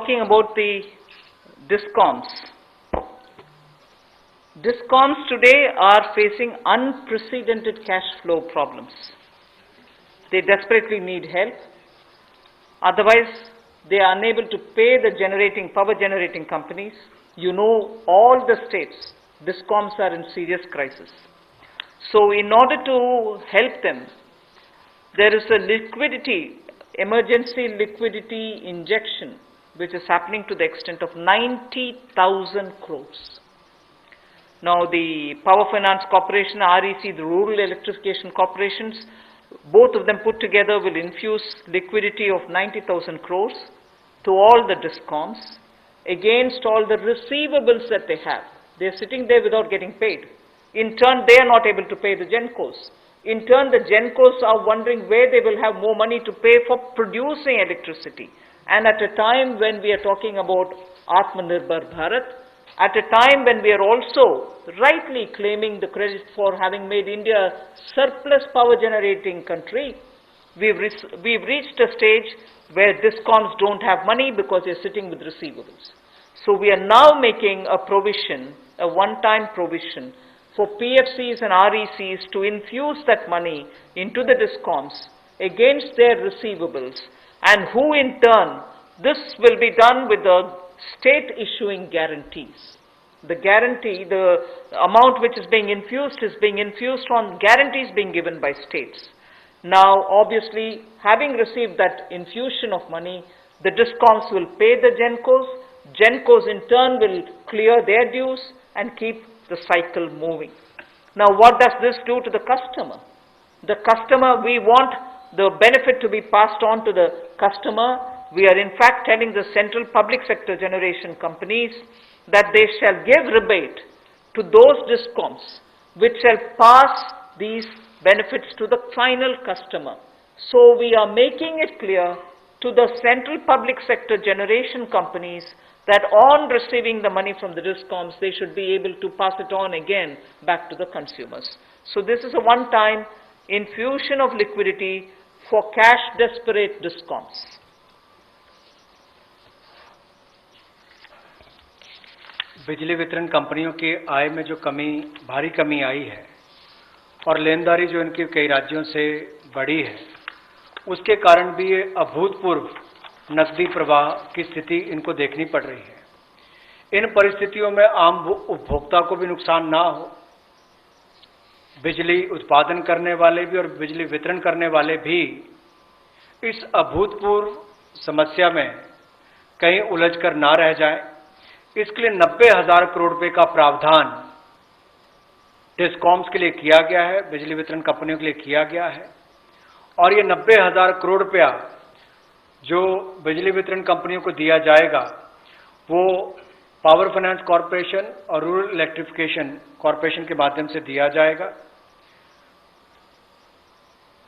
talking about the DISCOMs. DISCOMs today are facing unprecedented cash flow problems. They desperately need help. Otherwise, they are unable to pay the power generating companies. You know, all the states, DISCOMs are in serious crisis. So in order to help them, there is a emergency liquidity injection, which is happening to the extent of 90,000 crores. Now the Power Finance Corporation, REC, the Rural Electrification Corporations, both of them put together will infuse liquidity of 90,000 crores to all the DISCOMs against all the receivables that they have. They are sitting there without getting paid. In turn, they are not able to pay the GENCOs. In turn, the GENCOs are wondering where they will have more money to pay for producing electricity. And at a time when we are talking about Atmanirbhar Bharat, at a time when we are also rightly claiming the credit for having made India a surplus power generating country, we've reached a stage where DISCOMs don't have money because they're sitting with receivables. So we are now making a provision, a one-time provision, for PFCs and RECs to infuse that money into the DISCOMs against their receivables, and who in turn, this will be done with the state issuing guarantees. The guarantee, the amount which is being infused on guarantees being given by states. Now, obviously, having received that infusion of money, the DISCOMs will pay the GENCOs. GENCOs in turn will clear their dues and keep the cycle moving. Now, what does this do to the customer? The customer, we want the benefit to be passed on to the customer. We are in fact telling the central public sector generation companies that they shall give rebate to those DISCOMs which shall pass these benefits to the final customer. So we are making it clear to the central public sector generation companies that on receiving the money from the DISCOMs, they should be able to pass it on again back to the consumers. So this is a one-time infusion of liquidity for cash-desperate DISCOMs. बिजली वितरण कंपनियों की आय में जो भारी कमी आई है और लेनदारी जो इनके कई राज्यों से बढ़ी है, उसके कारण भी ये अभूतपूर्व नकदी प्रवाह की स्थिति इनको देखनी पड़ रही है। इन परिस्थितियों में आम उपभोक्ता को भी नुकसान ना हो, बिजली उत्पादन करने वाले भी और बिजली वितरण करने वाले भी इस अभूतपूर्व समस्या में कहीं उलझकर ना रह जाएं, इसके लिए 90,000 करोड़ रुपए का प्रावधान डिस्कॉम्स के लिए किया गया है, बिजली वितरण कंपनियों के लिए किया गया है। और ये 90,000 करोड़ रुपया जो बिजली वितरण कंपनियों को दिया जाएगा, वो पावर फाइनेंस कॉरपोरेशन और रूरल इलेक्ट्रिफिकेशन कॉरपोरेशन के माध्यम से दिया जाएगा।